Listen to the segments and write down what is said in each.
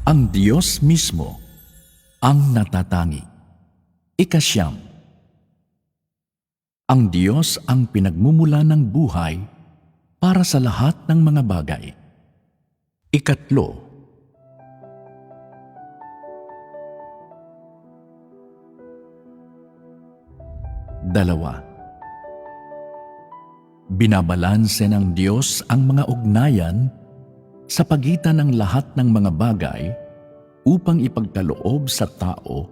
Ang Diyos mismo ang natatangi. Ikasyam. Ang Diyos ang pinagmumula ng buhay para sa lahat ng mga bagay. Ikatlo. Dalawa. Binabalanse ng Diyos ang mga ugnayan sa pagitan ng lahat ng mga bagay upang ipagkaloob sa tao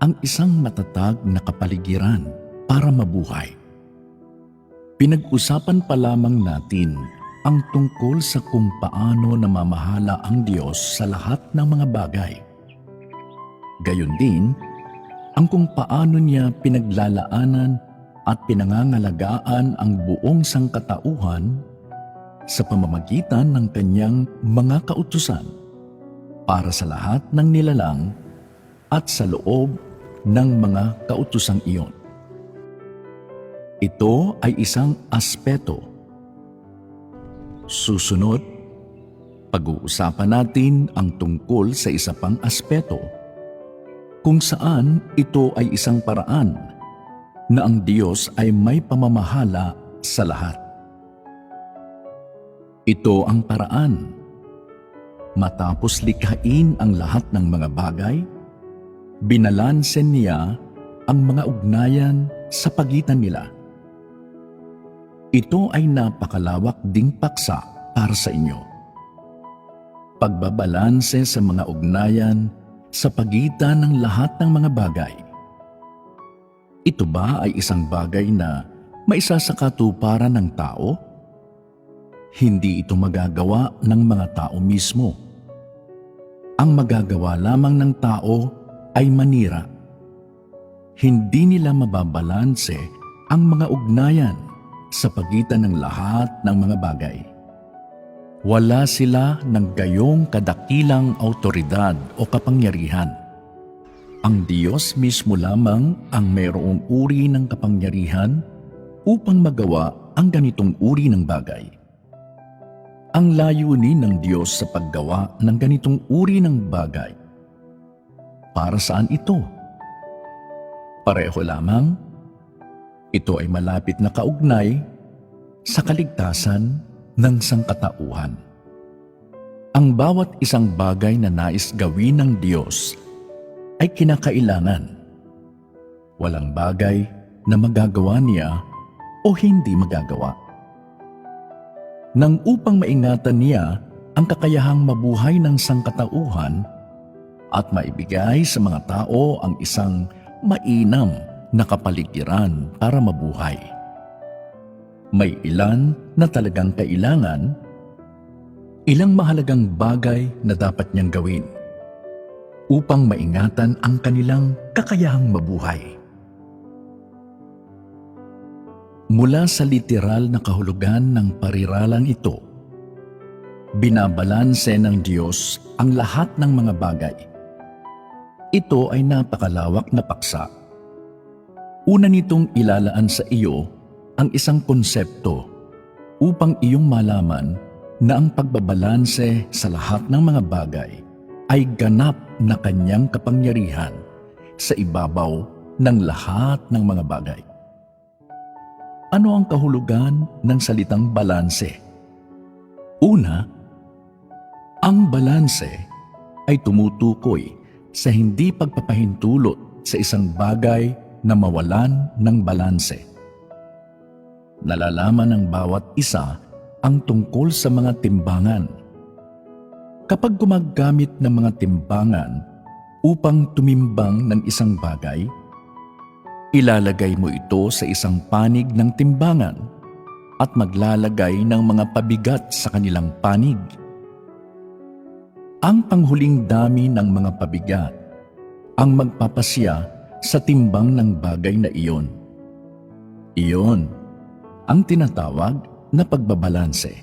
ang isang matatag na kapaligiran para mabuhay. Pinag-usapan pa lamang natin ang tungkol sa kung paano namamahala ang Diyos sa lahat ng mga bagay. Gayon din, ang kung paano niya pinaglalaanan at pinangangalagaan ang buong sangkatauhan sa pamamagitan ng kanyang mga kautusan para sa lahat ng nilalang at sa loob ng mga kautusang iyon. Ito ay isang aspeto. Susunod, pag-uusapan natin ang tungkol sa isa pang aspeto, kung saan ito ay isang paraan na ang Diyos ay may pamamahala sa lahat. Ito ang paraan. Matapos likhain ang lahat ng mga bagay, binalanse niya ang mga ugnayan sa pagitan nila. Ito ay napakalawak ding paksa para sa inyo. Pagbabalanse sa mga ugnayan sa pagitan ng lahat ng mga bagay. Ito ba ay isang bagay na maisasakatuparan ng tao? Hindi ito magagawa ng mga tao mismo. Ang magagawa lamang ng tao ay manira. Hindi nila mababalanse ang mga ugnayan sa pagitan ng lahat ng mga bagay. Wala sila ng gayong kadakilang autoridad o kapangyarihan. Ang Diyos mismo lamang ang mayroong uri ng kapangyarihan upang magawa ang ganitong uri ng bagay. Ang layunin ng Diyos sa paggawa ng ganitong uri ng bagay. Para saan ito? Pareho lamang, ito ay malapit na kaugnay sa kaligtasan ng sangkatauhan. Ang bawat isang bagay na nais gawin ng Diyos ay kinakailangan. Walang bagay na magagawa niya o hindi magagawa. Nang upang maingatan niya ang kakayahang mabuhay ng sangkatauhan at maibigay sa mga tao ang isang mainam na kapaligiran para mabuhay. May ilan na talagang kailangan, ilang mahalagang bagay na dapat niyang gawin upang maingatan ang kanilang kakayahang mabuhay. Mula sa literal na kahulugan ng pariralang ito, binabalanse ng Diyos ang lahat ng mga bagay. Ito ay napakalawak na paksa. Una nitong ilalaan sa iyo ang isang konsepto upang iyong malaman na ang pagbabalanse sa lahat ng mga bagay ay ganap na kanyang kapangyarihan sa ibabaw ng lahat ng mga bagay. Ano ang kahulugan ng salitang balanse? Una, ang balanse ay tumutukoy sa hindi pagpapahintulot sa isang bagay na mawalan ng balanse. Nalalaman ng bawat isa ang tungkol sa mga timbangan. Kapag gumagamit ng mga timbangan upang tumimbang ng isang bagay, ilalagay mo ito sa isang panig ng timbangan at maglalagay ng mga pabigat sa kanilang panig. Ang panghuling dami ng mga pabigat ang magpapasya sa timbang ng bagay na iyon. Iyon ang tinatawag na pagbabalanse.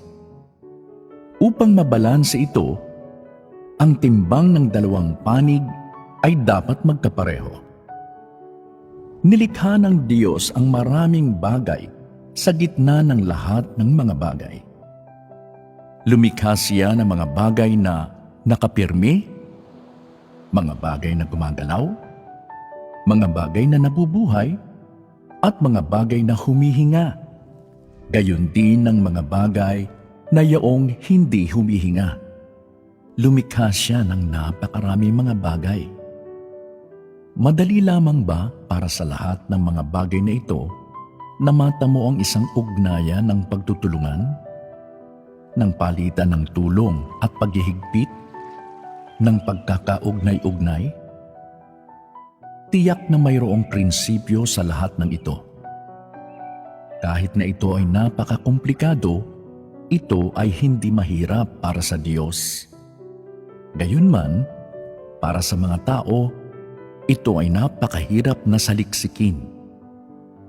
Upang mabalanse ito, ang timbang ng dalawang panig ay dapat magkapareho. Nilikha ng Diyos ang maraming bagay sa gitna ng lahat ng mga bagay. Lumikha siya ng mga bagay na nakapirmi mga bagay na gumagalaw, mga bagay na nabubuhay, at mga bagay na humihinga. Gayon din ang mga bagay na yaong hindi humihinga. Lumikha siya ng napakaraming mga bagay. Madali lamang ba para sa lahat ng mga bagay na ito na matamo ang isang ugnayan ng pagtutulungan, ng palitan ng tulong at paghihigpit, ng pagkakaugnay-ugnay? Tiyak na mayroong prinsipyo sa lahat ng ito. Kahit na ito ay napakakomplikado, ito ay hindi mahirap para sa Diyos. Gayunman, para sa mga tao, ito ay napakahirap na saliksikin.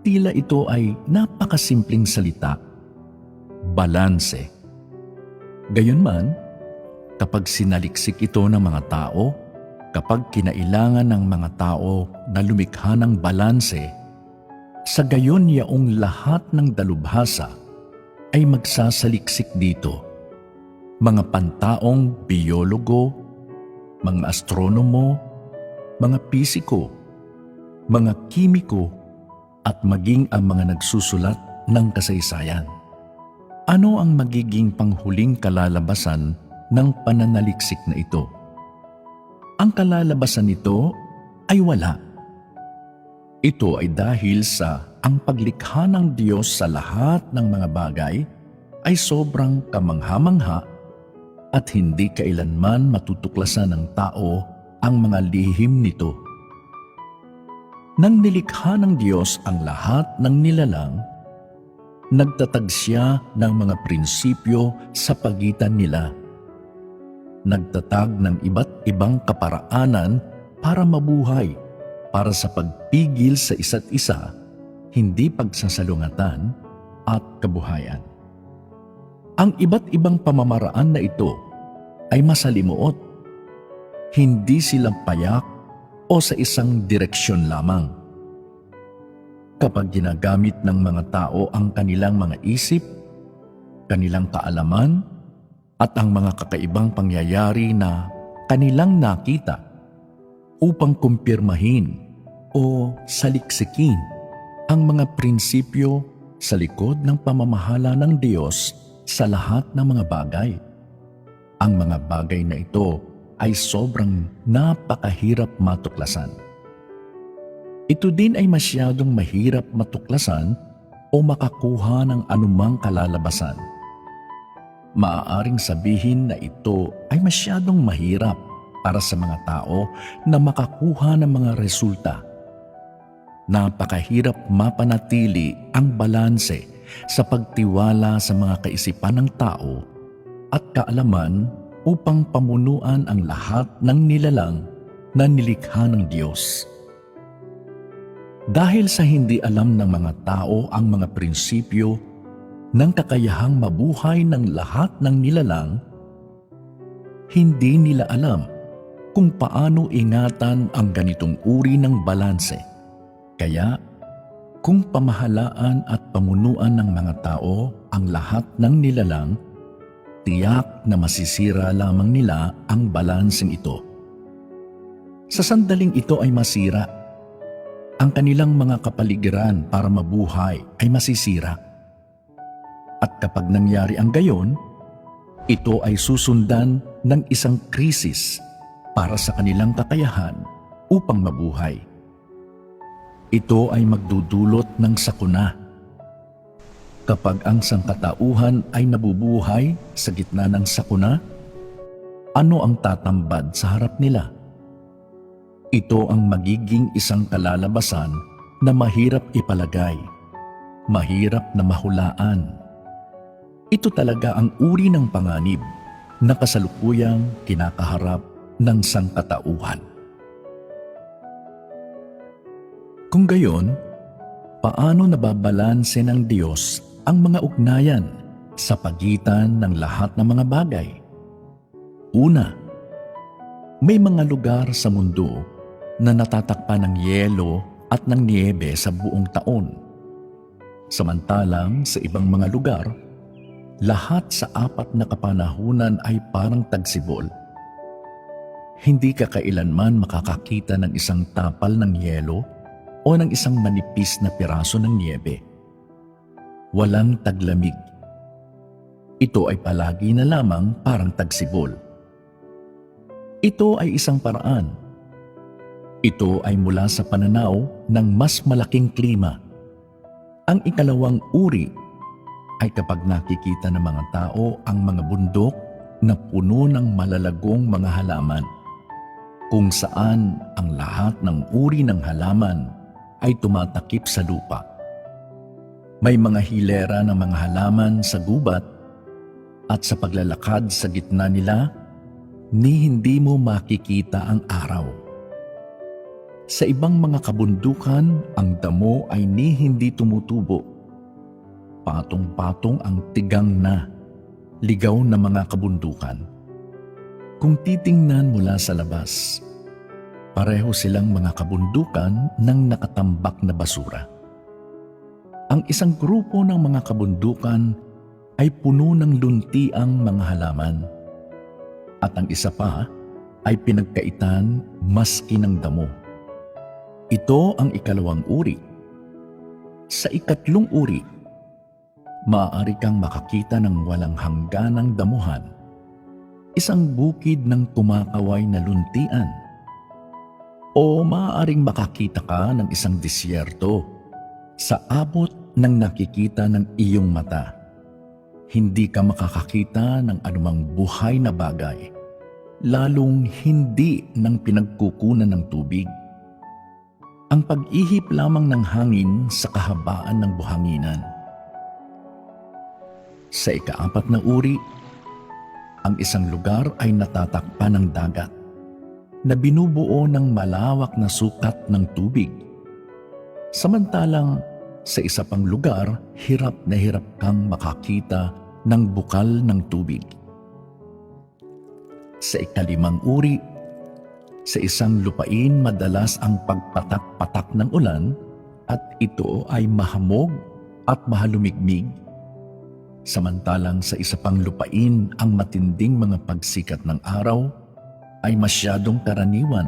Tila ito ay napakasimpleng salita, balanse. Gayunman, kapag sinaliksik ito ng mga tao, kapag kinailangan ng mga tao na lumikha ng balanse, sa gayon yaong lahat ng dalubhasa ay magsasaliksik dito. Mga pantaong biyologo, mga astronomo, mga pisiko, mga kimiko, at maging ang mga nagsusulat ng kasaysayan. Ano ang magiging panghuling kalalabasan ng pananaliksik na ito? Ang kalalabasan nito ay wala. Ito ay dahil sa ang paglikha ng Diyos sa lahat ng mga bagay ay sobrang kamangha-mangha at hindi kailanman matutuklasan ng tao ang mga lihim nito. Nang nilikha ng Diyos ang lahat ng nilalang, nagtatag siya ng mga prinsipyo sa pagitan nila. Nagtatag ng iba't ibang kaparaanan para mabuhay, para sa pagpigil sa isa't isa, hindi pagsasalungatan at kabuhayan. Ang iba't ibang pamamaraan na ito ay masalimuot. Hindi sila payak o sa isang direksyon lamang. Kapag ginagamit ng mga tao ang kanilang mga isip, kanilang kaalaman, at ang mga kakaibang pangyayari na kanilang nakita upang kumpirmahin o saliksikin ang mga prinsipyo sa likod ng pamamahala ng Diyos sa lahat ng mga bagay. Ang mga bagay na ito ay sobrang napakahirap matuklasan. Ito din ay masyadong mahirap matuklasan o makakuha ng anumang kalalabasan. Maaaring sabihin na ito ay masyadong mahirap para sa mga tao na makakuha ng mga resulta. Napakahirap mapanatili ang balanse sa pagtiwala sa mga kaisipan ng tao at kaalaman upang pamunuan ang lahat ng nilalang na nilikha ng Diyos. Dahil sa hindi alam ng mga tao ang mga prinsipyo ng kakayahang mabuhay ng lahat ng nilalang, hindi nila alam kung paano ingatan ang ganitong uri ng balanse. Kaya, kung pamahalaan at pamunuan ng mga tao ang lahat ng nilalang, tiyak na masisira lamang nila ang balanseng ito. Sa sandaling ito ay masira. Ang kanilang mga kapaligiran para mabuhay ay masisira. At kapag nangyari ang gayon, ito ay susundan ng isang krisis para sa kanilang kakayahan upang mabuhay. Ito ay magdudulot ng sakuna. Kapag ang sangkatauhan ay nabubuhay sa gitna ng sakuna, ano ang tatambad sa harap nila? Ito ang magiging isang kalalabasan na mahirap ipalagay, mahirap na mahulaan. Ito talaga ang uri ng panganib na kasalukuyang kinakaharap ng sangkatauhan. Kung gayon, paano nababalanse ng Diyos ang mga ugnayan sa pagitan ng lahat ng mga bagay? Una, may mga lugar sa mundo na natatakpan ng yelo at ng niyebe sa buong taon. Samantalang sa ibang mga lugar, lahat sa 4 na kapanahunan ay parang tagsibol. Hindi ka kailanman makakakita ng isang tapal ng yelo o ng isang manipis na piraso ng niebe. Walang taglamig. Ito ay palagi na lamang parang tagsibol. Ito ay isang paraan. Ito ay mula sa pananaw ng mas malaking klima. Ang ikalawang uri ay kapag nakikita ng mga tao ang mga bundok na puno ng malalagong mga halaman, kung saan ang lahat ng uri ng halaman ay tumatakip sa lupa. May mga hilera ng mga halaman sa gubat at sa paglalakad sa gitna nila, ni hindi mo makikita ang araw. Sa ibang mga kabundukan, ang damo ay ni hindi tumutubo. Patong-patong ang tigang na, ligaw na mga kabundukan. Kung titingnan mula sa labas, pareho silang mga kabundukan ng nakatambak na basura. Ang isang grupo ng mga kabundukan ay puno ng luntiang mga halaman, at ang isa pa ay pinagkaitan maski ng damo. Ito ang ikalawang uri. Sa ikatlong uri, maaari kang makakita ng walang hangganang damuhan, isang bukid ng kumakaway na luntian, o maaaring makakita ka ng isang disyerto sa abot ng nakikita ng iyong mata. Hindi ka makakakita ng anumang buhay na bagay, lalong hindi ng pinagkukunan ng tubig. Ang pag-ihip lamang ng hangin sa kahabaan ng buhanginan. Sa ikaapat na uri, ang isang lugar ay natatakpan ng dagat na binubuo ng malawak na sukat ng tubig. Samantalang sa isa pang lugar, hirap na hirap kang makakita ng bukal ng tubig. Sa ikalimang uri, sa isang lupain madalas ang pagpatak-patak ng ulan at ito ay mahamog at mahalumigmig. Samantalang sa isa pang lupain ang matinding mga pagsikat ng araw ay masyadong karaniwan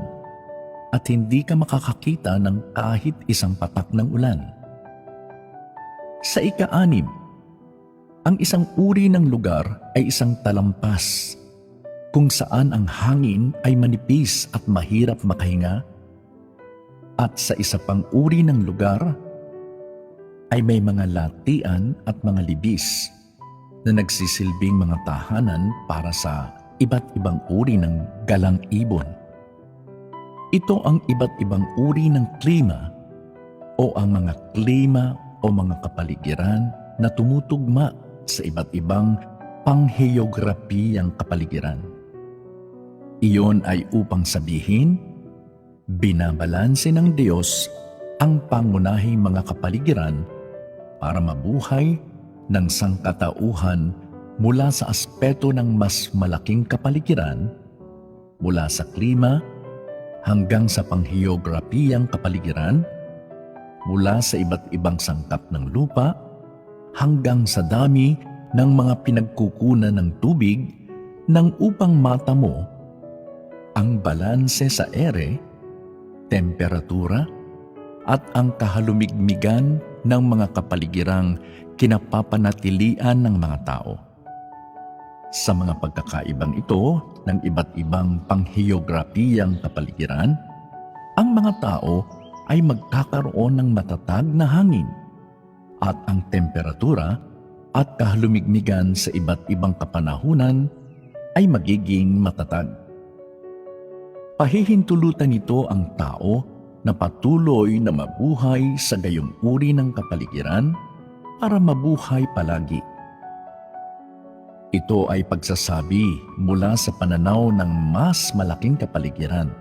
at hindi ka makakakita ng kahit isang patak ng ulan. Sa ika-anim, ang isang uri ng lugar ay isang talampas kung saan ang hangin ay manipis at mahirap makahinga, at sa isa pang uri ng lugar ay may mga latian at mga libis na nagsisilbing mga tahanan para sa iba't ibang uri ng galang ibon. Ito ang iba't ibang uri ng klima o ang mga klima o mga kapaligiran na tumutugma sa iba't ibang pangheograpiyang kapaligiran. Iyon ay upang sabihin, binabalanse ng Diyos ang pangunahing mga kapaligiran para mabuhay ng sangkatauhan mula sa aspeto ng mas malaking kapaligiran, mula sa klima hanggang sa pangheograpiyang kapaligiran, mula sa iba't ibang sangkap ng lupa hanggang sa dami ng mga pinagkukunan ng tubig nang upang matamo ang balanse sa ere, temperatura, at ang kahalumigmigan ng mga kapaligirang kinapapanatilian ng mga tao. Sa mga pagkakaibang ito ng iba't ibang pangheograpiyang kapaligiran, ang mga tao ay magkakaroon ng matatag na hangin at ang temperatura at kahalumigmigan sa iba't ibang kapanahunan ay magiging matatag. Pahihintulutan nito ang tao na patuloy na mabuhay sa gayong uri ng kapaligiran para mabuhay palagi. Ito ay pagsasabi mula sa pananaw ng mas malaking kapaligiran.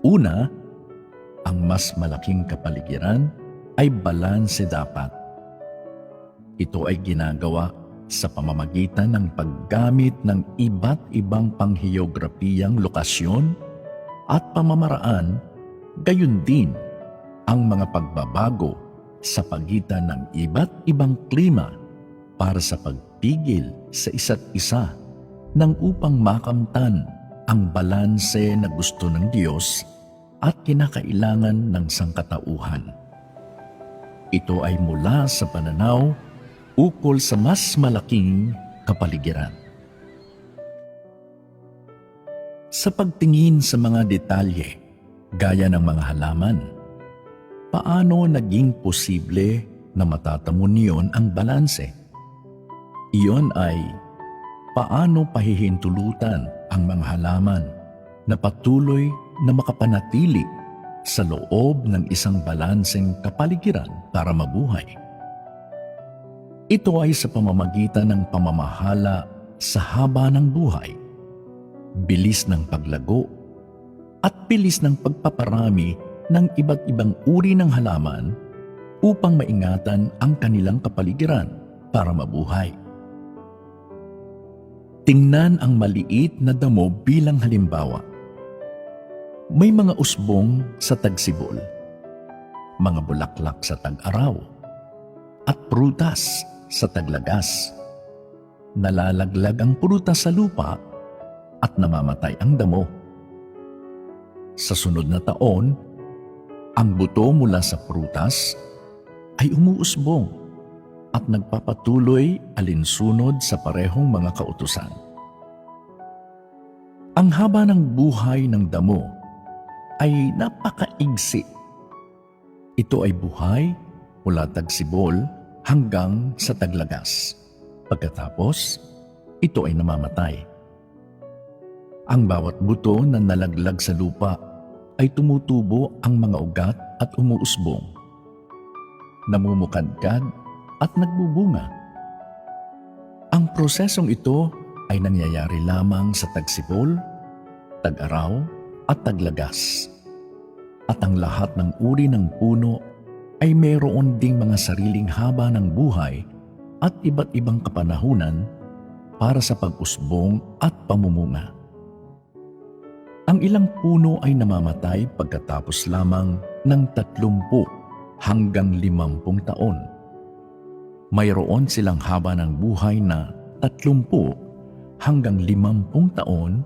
Una, ang mas malaking kapaligiran ay balanse dapat. Ito ay ginagawa sa pamamagitan ng paggamit ng iba't ibang pangheograpiyang lokasyon at pamamaraan, gayon din ang mga pagbabago sa pagitan ng iba't ibang klima para sa pagpigil sa isa't isa nang upang makamtan ang balanse na gusto ng Diyos at kinakailangan ng sangkatauhan. Ito ay mula sa pananaw ukol sa mas malaking kapaligiran. Sa pagtingin sa mga detalye, gaya ng mga halaman, paano naging posible na matatamo niyon ang balanse? Iyon ay paano pahihintulutan ang mga halaman na patuloy na makapanatili sa loob ng isang balanseng kapaligiran para mabuhay. Ito ay sa pamamagitan ng pamamahala sa haba ng buhay, bilis ng paglago, at bilis ng pagpaparami ng iba't ibang uri ng halaman upang maingatan ang kanilang kapaligiran para mabuhay. Tingnan ang maliit na damo bilang halimbawa. May mga usbong sa tagsibol, mga bulaklak sa tag-araw, at prutas sa taglagas. Nalalaglag ang prutas sa lupa at namamatay ang damo. Sa sunod na taon, ang buto mula sa prutas ay umuusbong at nagpapatuloy alinsunod sa parehong mga kautusan. Ang haba ng buhay ng damo ay napakaigsi. Ito ay buhay mula tagsibol hanggang sa taglagas. Pagkatapos, ito ay namamatay. Ang bawat buto na nalaglag sa lupa ay tumutubo ang mga ugat at umuusbong. Namumukadkad at nagbubunga. Ang prosesong ito ay nangyayari lamang sa tagsibol, tag-araw, at taglagas. At ang lahat ng uri ng puno ay mayroon ding mga sariling haba ng buhay at iba't ibang kapanahunan para sa pag-usbong at pamumunga. Ang ilang puno ay namamatay pagkatapos lamang ng 30 hanggang 50 taon. Mayroon silang haba ng buhay na 30 hanggang 50 taon,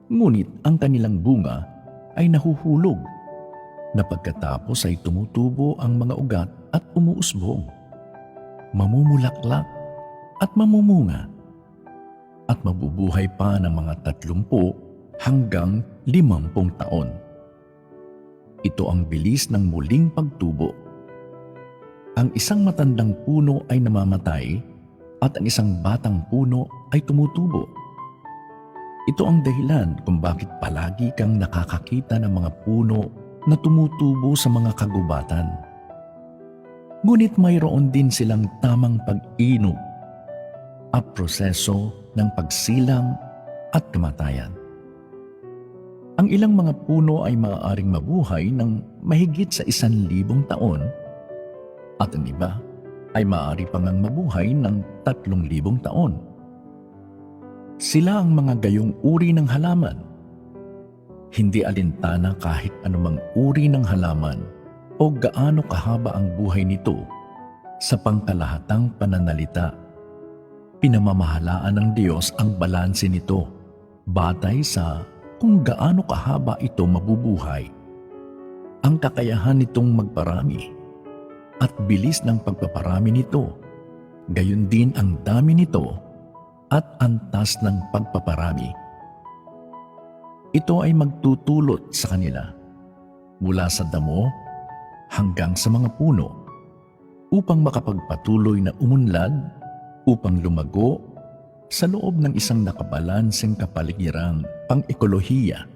ngunit ang kanilang bunga ay nahuhulog na pagkatapos ay tumutubo ang mga ugat at umuusbong, mamumulaklak at mamumunga, at mabubuhay pa ng mga 30 hanggang 50 taon. Ito ang bilis ng muling pagtubo. Ang isang matandang puno ay namamatay at ang isang batang puno ay tumutubo. Ito ang dahilan kung bakit palagi kang nakakakita ng mga puno na tumutubo sa mga kagubatan. Ngunit mayroon din silang tamang pag-inog at proseso ng pagsilang at kamatayan. Ang ilang mga puno ay maaaring mabuhay ng mahigit sa 1,000 taon at ang iba ay maaari pang mabuhay ng 3,000 taon. Sila ang mga gayong uri ng halaman. Hindi alintana kahit anumang uri ng halaman o gaano kahaba ang buhay nito sa pangkalahatang pananalita. Pinamamahalaan ng Diyos ang balanse nito batay sa kung gaano kahaba ito mabubuhay. Ang kakayahan nitong magparami at bilis ng pagpaparami nito, gayon din ang dami nito at antas ng pagpaparami. Ito ay magtutulot sa kanila mula sa damo hanggang sa mga puno upang makapagpatuloy na umunlad, upang lumago sa loob ng isang nakabalanseng kapaligirang pang-ekolohiya.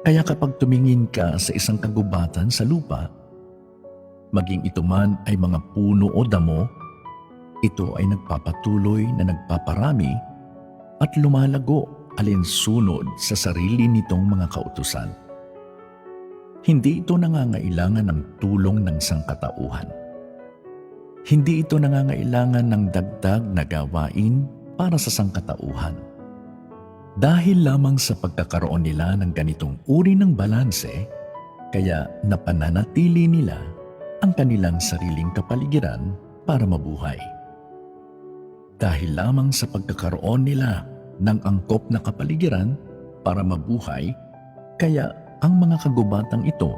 Kaya kapag tumingin ka sa isang kagubatan sa lupa, maging ito man ay mga puno o damo, ito ay nagpapatuloy na nagpaparami at lumalago alinsunod sa sarili nitong mga kautusan. Hindi ito nangangailangan ng tulong ng sangkatauhan. Hindi ito nangangailangan ng dagdag na gawain para sa sangkatauhan. Dahil lamang sa pagkakaroon nila ng ganitong uri ng balanse, kaya napananatili nila ang kanilang sariling kapaligiran para mabuhay. Dahil lamang sa pagkakaroon nila ng angkop na kapaligiran, para mabuhay, kaya ang mga kagubatang ito,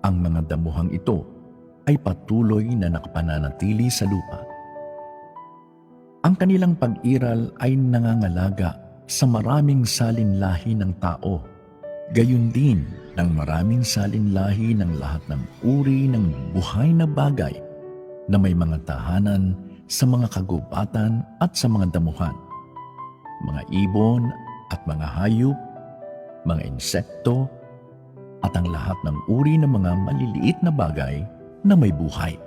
ang mga damuhang ito, ay patuloy na nakapananatili sa lupa. Ang kanilang pag-iral ay nangangalaga sa maraming salinlahi ng tao, gayon din ng maraming salinlahi ng lahat ng uri ng buhay na bagay na may mga tahanan sa mga kagubatan at sa mga damuhan, mga ibon at mga hayop, mga insekto, at ang lahat ng uri ng mga maliliit na bagay na may buhay.